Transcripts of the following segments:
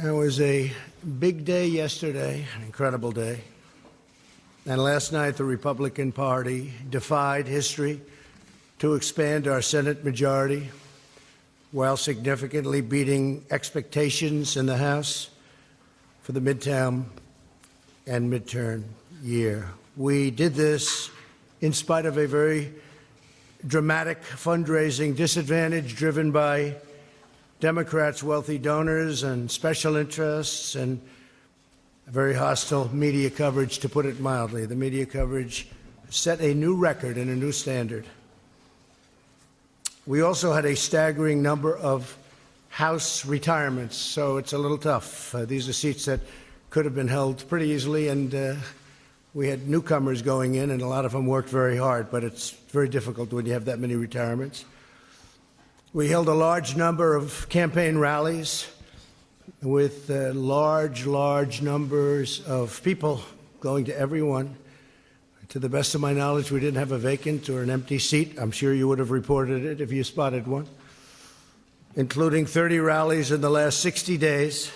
It was a big day yesterday, an incredible day. And last night, the Republican Party defied history to expand our Senate majority while significantly beating expectations in the House for the midterm and midterm year. We did this in spite of a very dramatic fundraising disadvantage driven by Democrats' wealthy donors and special interests and very hostile media coverage, to put it mildly. The media coverage set a new record and a new standard. We also had a staggering number of House retirements, so it's a little tough. These are seats that could have been held pretty easily, and we had newcomers going in, and a lot of them worked very hard, but it's very difficult when you have that many retirements. We held a large number of campaign rallies with large numbers of people going to everyone. To the best of my knowledge, we didn't have a vacant or an empty seat. I'm sure you would have reported it if you spotted one, including 30 rallies in the last 60 days.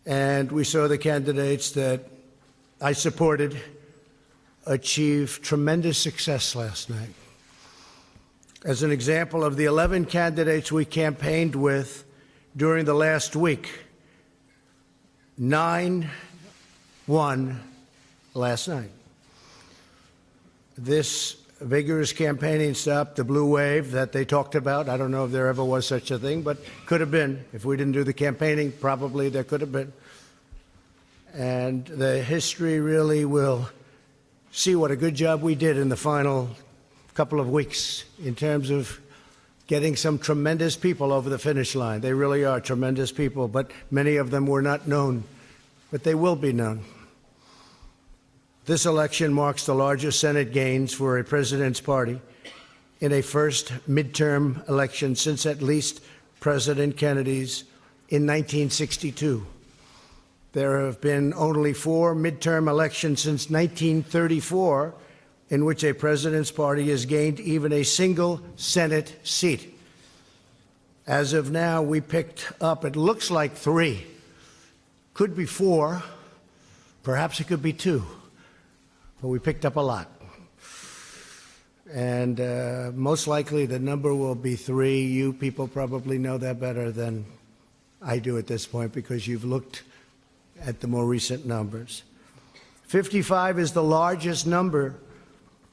And we saw the candidates that I supported achieve tremendous success last night. As an example of the 11 candidates we campaigned with during the last week, 9 won last night. This vigorous campaigning stopped the blue wave that they talked about. I don't know if there ever was such a thing, but could have been. If we didn't do the campaigning, probably there could have been. And the history really will see what a good job we did in the final couple of weeks in terms of getting some tremendous people over the finish line. They really are tremendous people, but many of them were not known, but they will be known. This election marks the largest Senate gains for a president's party in a first midterm election since at least President Kennedy's in 1962. There have been only 4 midterm elections since 1934 in which a president's party has gained even a single Senate seat. As of now, we picked up, it looks like 3, could be 4, perhaps it could be 2, but we picked up a lot. And most likely the number will be 3. You people probably know that better than I do at this point because you've looked at the more recent numbers. 55 is the largest number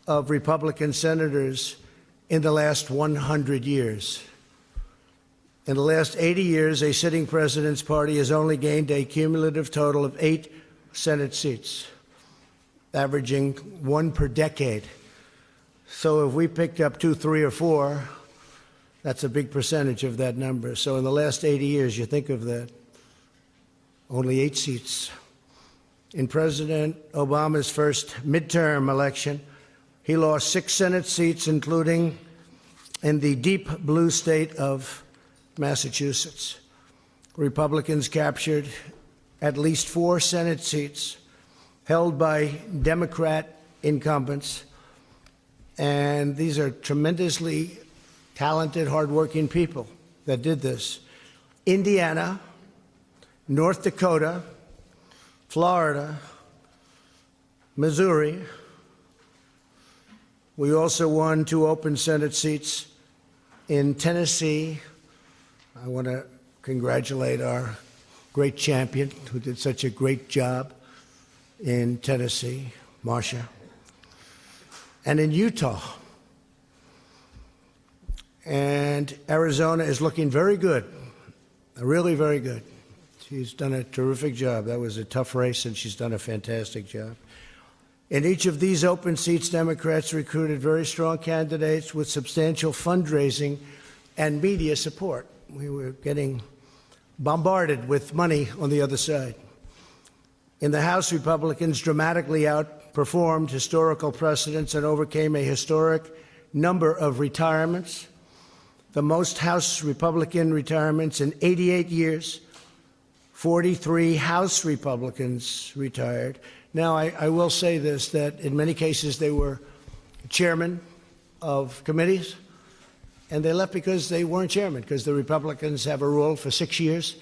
of Republican senators in the last 100 years. In the last 80 years, a sitting president's party has only gained a cumulative total of 8 Senate seats, averaging 1 per decade. So if we picked up 2, 3, or 4, that's a big percentage of that number. So in the last 80 years, you think of that, only 8 seats. In President Obama's first midterm election, he lost 6 Senate seats, including in the deep blue state of Massachusetts. Republicans captured at least 4 Senate seats held by Democrat incumbents. And these are tremendously talented, hardworking people that did this. Indiana, North Dakota, Florida, Missouri. We also won 2 open Senate seats in Tennessee. I want to congratulate our great champion who did such a great job in Tennessee, Marcia, and in Utah. And Arizona is looking very good, really very good. She's done a terrific job. That was a tough race, and she's done a fantastic job. In each of these open seats, Democrats recruited very strong candidates with substantial fundraising and media support. We were getting bombarded with money on the other side. In the House, Republicans dramatically outperformed historical precedents and overcame a historic number of retirements, the most House Republican retirements in 88 years. 43 House Republicans retired. Now, I will say this, that in many cases they were chairmen of committees, and they left because they weren't chairman, because the Republicans have a rule for 6 years,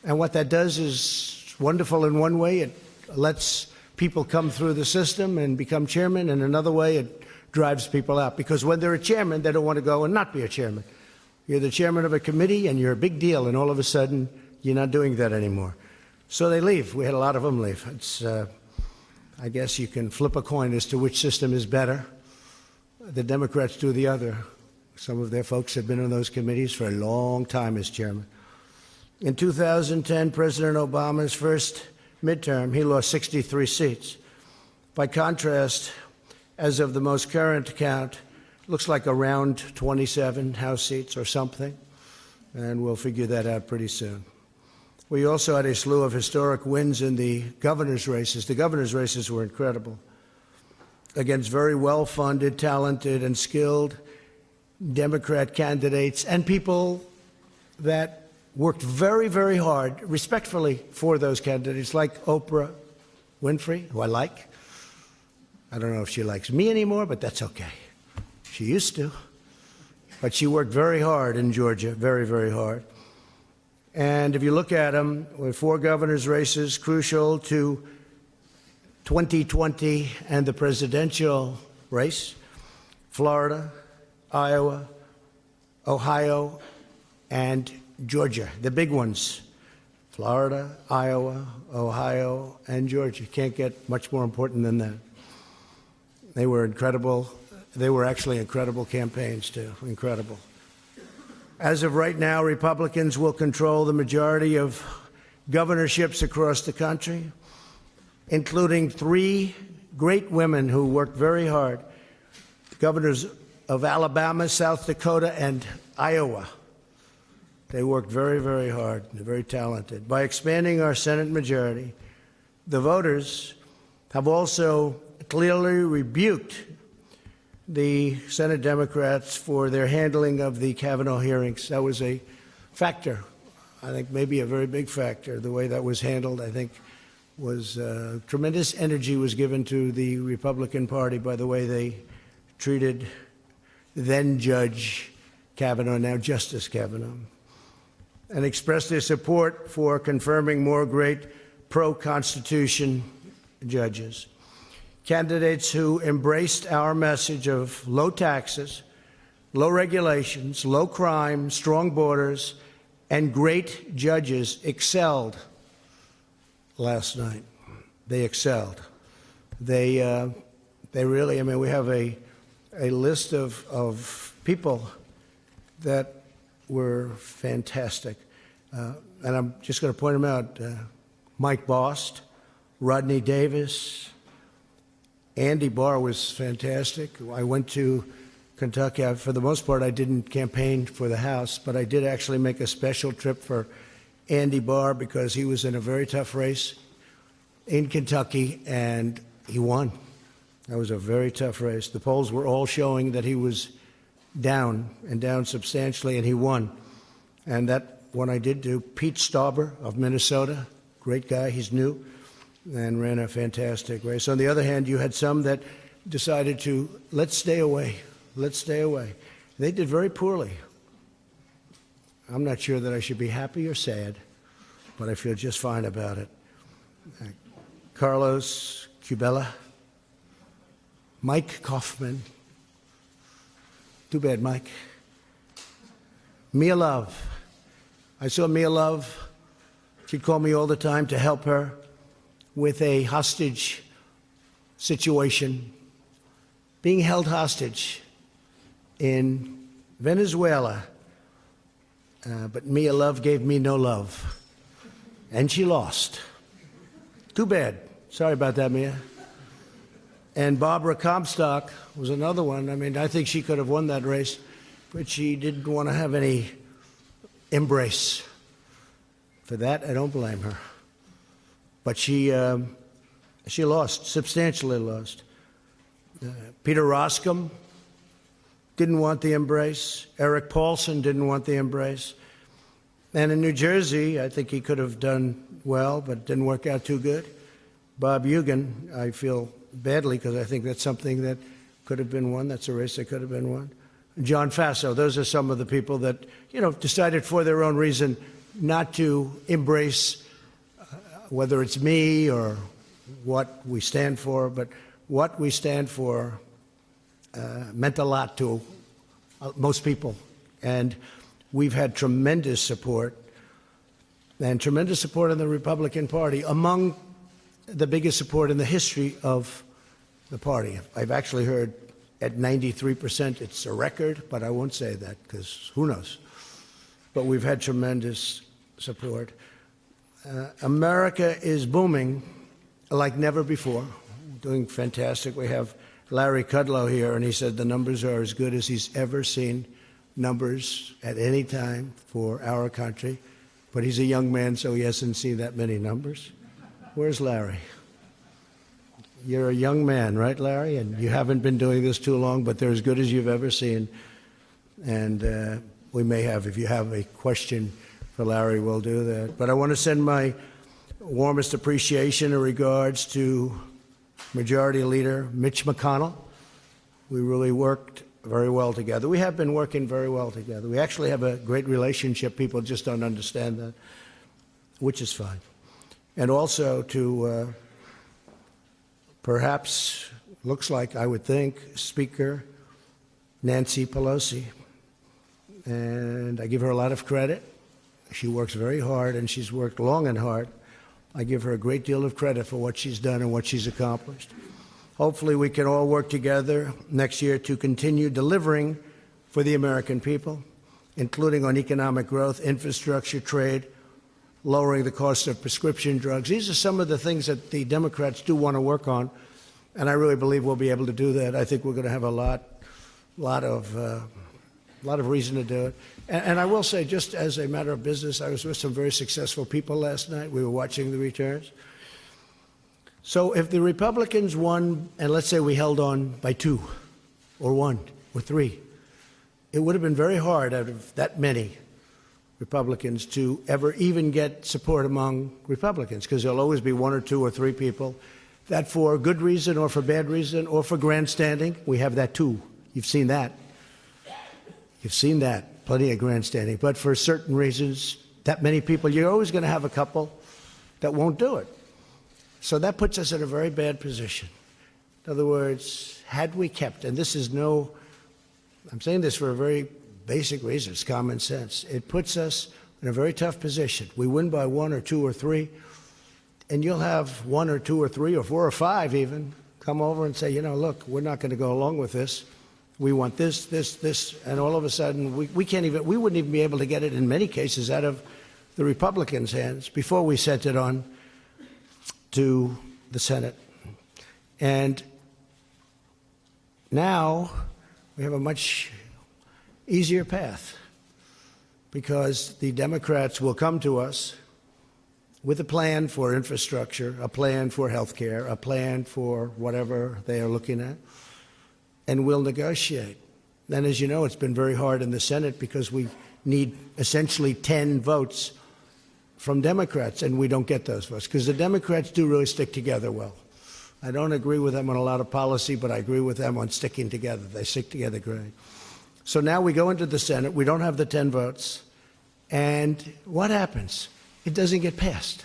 And what that does is wonderful in one way. It lets people come through the system and become chairman. In another way, it drives people out. Because when they're a chairman, they don't want to go and not be a chairman. You're the chairman of a committee, and you're a big deal, and all of a sudden, you're not doing that anymore. So they leave. We had a lot of them leave. It's, I guess you can flip a coin as to which system is better. The Democrats do the other. Some of their folks have been on those committees for a long time as chairman. In 2010, President Obama's first midterm, he lost 63 seats. By contrast, as of the most current count, looks like around 27 House seats or something, and we'll figure that out pretty soon. We also had a slew of historic wins in the governor's races. The governor's races were incredible, against very well-funded, talented, and skilled Democrat candidates and people that worked very, very hard, respectfully, for those candidates, like Oprah Winfrey, who I like. I don't know if she likes me anymore, but that's okay. She used to. But she worked very hard in Georgia, very, very hard. And if you look at them, with 4 governor's races crucial to 2020 and the presidential race, Florida, Iowa, Ohio, and Georgia, the big ones. Florida, Iowa, Ohio, and Georgia. Can't get much more important than that. They were incredible. They were actually incredible campaigns, too. Incredible. As of right now, Republicans will control the majority of governorships across the country, including 3 great women who worked very hard, governors of Alabama, South Dakota, and Iowa. They worked very, very hard. They're very talented. By expanding our Senate majority, the voters have also clearly rebuked the Senate Democrats for their handling of the Kavanaugh hearings. That was a factor, I think maybe a very big factor. The way that was handled, I think, was tremendous energy was given to the Republican Party by the way they treated then Judge Kavanaugh, now Justice Kavanaugh, and expressed their support for confirming more great pro-Constitution judges. Candidates who embraced our message of low taxes, low regulations, low crime, strong borders, and great judges excelled last night. They excelled. They really, I mean, we have a list of people that were fantastic. And I'm just going to point them out. Mike Bost, Rodney Davis, Andy Barr was fantastic. I went to Kentucky. For the most part, I didn't campaign for the House, but I did actually make a special trip for Andy Barr because he was in a very tough race in Kentucky, and he won. That was a very tough race. The polls were all showing that he was down, and down substantially, and he won. And that one I did do. Pete Stauber of Minnesota, great guy, he's new, and ran a fantastic race. On the other hand, you had some that decided to, let's stay away, let's stay away. They did very poorly. I'm not sure that I should be happy or sad, but I feel just fine about it. Carlos Cubella, Mike Kaufman, too bad, Mike. Mia Love. I saw Mia Love. She'd call me all the time to help her with a hostage situation, being held hostage in Venezuela. But Mia Love gave me no love, and she lost. Too bad. Sorry about that, Mia. And Barbara Comstock was another one. I mean, I think she could have won that race, but she didn't want to have any embrace. For that, I don't blame her. But she lost, substantially lost. Peter Roskam didn't want the embrace. Eric Paulson didn't want the embrace. And in New Jersey, I think he could have done well, but it didn't work out too good. Bob Eugen, I feel badly because I think that's something that could have been won. That's a race that could have been won. John Faso, those are some of the people that, decided for their own reason not to embrace whether it's me or what we stand for, but what we stand for meant a lot to most people. And we've had tremendous support, and tremendous support in the Republican Party, among the biggest support in the history of the party. I've actually heard at 93% it's a record, but I won't say that because who knows. But we've had tremendous support. America is booming like never before, doing fantastic. We have Larry Kudlow here, and he said the numbers are as good as he's ever seen numbers at any time for our country. But he's a young man, so he hasn't seen that many numbers. Where's Larry? You're a young man, right, Larry? And you haven't been doing this too long, but they're as good as you've ever seen. And we may have, if you have a question for Larry, we'll do that. But I want to send my warmest appreciation and regards to Majority Leader Mitch McConnell. We really worked very well together. We have been working very well together. We actually have a great relationship. People just don't understand that, which is fine. And also to perhaps, looks like, I would think, Speaker Nancy Pelosi. And I give her a lot of credit. She works very hard, and she's worked long and hard. I give her a great deal of credit for what she's done and what she's accomplished. Hopefully we can all work together next year to continue delivering for the American people, including on economic growth, infrastructure, trade, lowering the cost of prescription drugs. These are some of the things that the Democrats do want to work on, and I really believe we'll be able to do that. I think we're going to have a lot of reason to do it. And I will say, just as a matter of business, I was with some very successful people last night. We were watching the returns. So if the Republicans won, and let's say we held on by 2 or 1 or 3, it would have been very hard out of that many Republicans to ever even get support among Republicans, because there'll always be 1 or 2 or 3 people that, for good reason or for bad reason or for grandstanding, we have that too. You've seen that. You've seen that, plenty of grandstanding. But for certain reasons, that many people, you're always going to have a couple that won't do it. So that puts us in a very bad position. In other words, had we kept, and this is no, I'm saying this for a very basic reason, it's common sense. It puts us in a very tough position. We win by 1 or 2 or 3, and you'll have 1 or 2 or 3 or 4 or 5 even come over and say, you know, look, we're not going to go along with this. We want this, and all of a sudden we wouldn't even be able to get it in many cases out of the Republicans' hands before we sent it on to the Senate. And now we have a much easier path, because the Democrats will come to us with a plan for infrastructure, a plan for health care, a plan for whatever they are looking at, and we'll negotiate. And as you know, it's been very hard in the Senate because we need essentially 10 votes from Democrats, and we don't get those votes because the Democrats do really stick together well. I don't agree with them on a lot of policy, but I agree with them on sticking together. They stick together great. So now we go into the Senate. We don't have the 10 votes. And what happens? It doesn't get passed.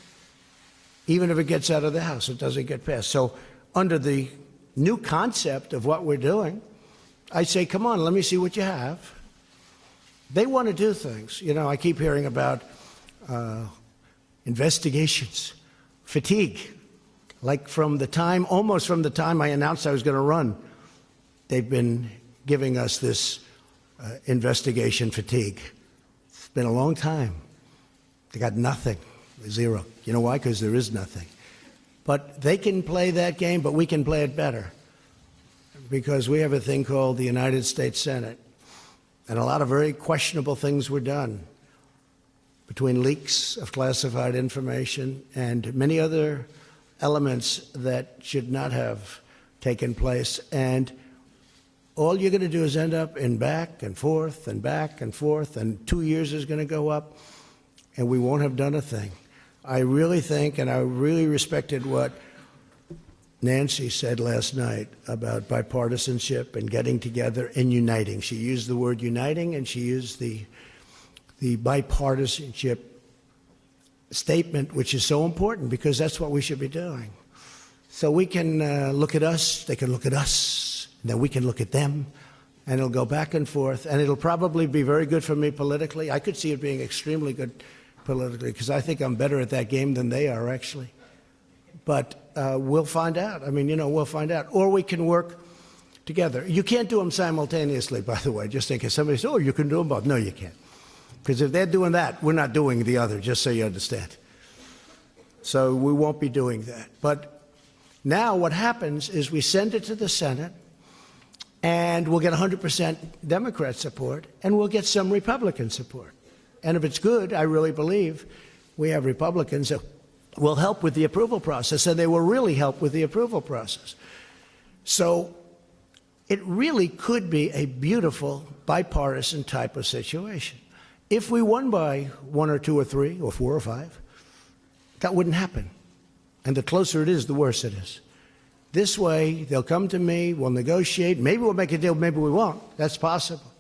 Even if it gets out of the House, it doesn't get passed. So under the new concept of what we're doing, I say, come on, let me see what you have. They want to do things. You know, I keep hearing about investigations, fatigue. Like almost from the time I announced I was going to run, they've been giving us this investigation fatigue. It's been a long time. They got nothing, 0. You know why? Because there is nothing. But they can play that game, but we can play it better, because we have a thing called the United States Senate, and a lot of very questionable things were done between leaks of classified information and many other elements that should not have taken place. And all you're going to do is end up in back and forth and back and forth, and 2 years is going to go up, and we won't have done a thing. I really think, and I really respected what Nancy said last night about bipartisanship and getting together and uniting. She used the word uniting, and she used the bipartisanship statement, which is so important because that's what we should be doing. So we can look at us, they can look at us, then we can look at them, and it'll go back and forth, and it'll probably be very good for me politically. I could see it being extremely good politically because I think I'm better at that game than they are, actually. But we'll find out. I mean, we'll find out. Or we can work together. You can't do them simultaneously, by the way, just in case somebody says, oh, you can do them both. No, you can't. Because if they're doing that, we're not doing the other, just so you understand. So we won't be doing that. But now what happens is we send it to the Senate, and we'll get 100% Democrat support, and we'll get some Republican support. And if it's good, I really believe we have Republicans that will help with the approval process, and they will really help with the approval process. So it really could be a beautiful bipartisan type of situation. If we won by 1 or 2 or 3 or 4 or 5, that wouldn't happen. And the closer it is, the worse it is. This way, they'll come to me, we'll negotiate, maybe we'll make a deal, maybe we won't. That's possible.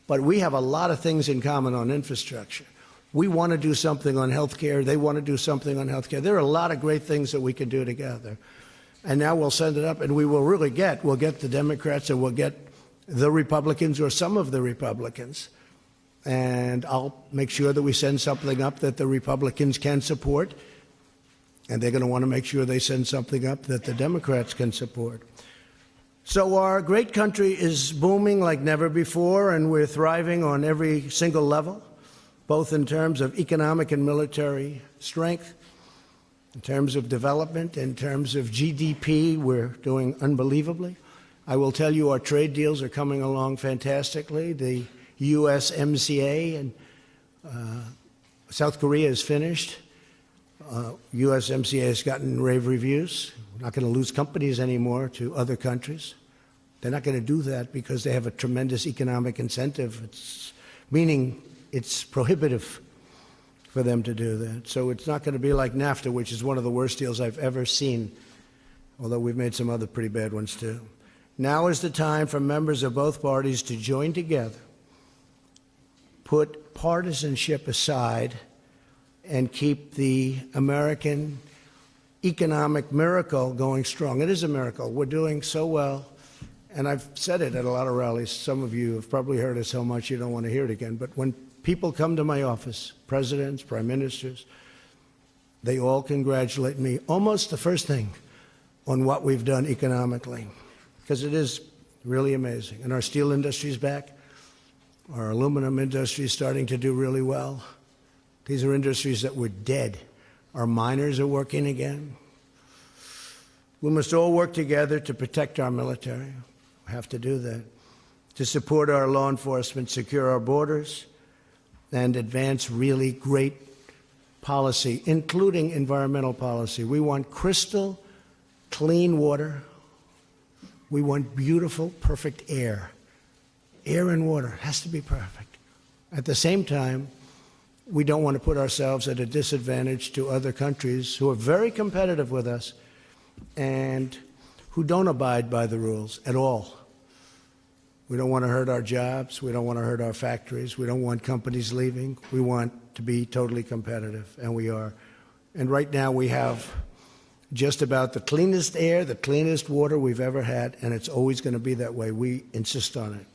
But we have a lot of things in common on infrastructure. We want to do something on health care. They want to do something on health care. There are a lot of great things that we can do together. And now we'll send it up, and we will really we'll get the Democrats, and we'll get the Republicans or some of the Republicans. And I'll make sure that we send something up that the Republicans can support, and they're going to want to make sure they send something up that the Democrats can support. So our great country is booming like never before, and we're thriving on every single level, both in terms of economic and military strength, in terms of development, in terms of GDP, we're doing unbelievably. I will tell you our trade deals are coming along fantastically. The USMCA and South Korea is finished. USMCA has gotten rave reviews. We're not going to lose companies anymore to other countries. They're not going to do that because they have a tremendous economic incentive, meaning it's prohibitive for them to do that. So it's not going to be like NAFTA, which is one of the worst deals I've ever seen, although we've made some other pretty bad ones too. Now is the time for members of both parties to join together, put partisanship aside, and keep the American economic miracle going strong. It is a miracle. We're doing so well. And I've said it at a lot of rallies. Some of you have probably heard it so much you don't want to hear it again. But when people come to my office, presidents, prime ministers, they all congratulate me almost the first thing on what we've done economically, because it is really amazing. And our steel industry is back. Our aluminum industry is starting to do really well. These are industries that were dead. Our miners are working again. We must all work together to protect our military. We have to do that. To support our law enforcement, secure our borders, and advance really great policy, including environmental policy. We want crystal clean water. We want beautiful, perfect air. Air and water has to be perfect. At the same time, we don't want to put ourselves at a disadvantage to other countries who are very competitive with us and who don't abide by the rules at all. We don't want to hurt our jobs. We don't want to hurt our factories. We don't want companies leaving. We want to be totally competitive, and we are. And right now we have just about the cleanest air, the cleanest water we've ever had, and it's always going to be that way. We insist on it.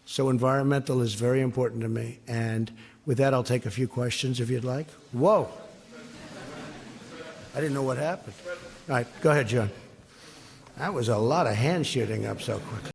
So environmental is very important to me. And with that, I'll take a few questions if you'd like. Whoa. I didn't know what happened. All right, go ahead, John. That was a lot of hand shooting up so quick.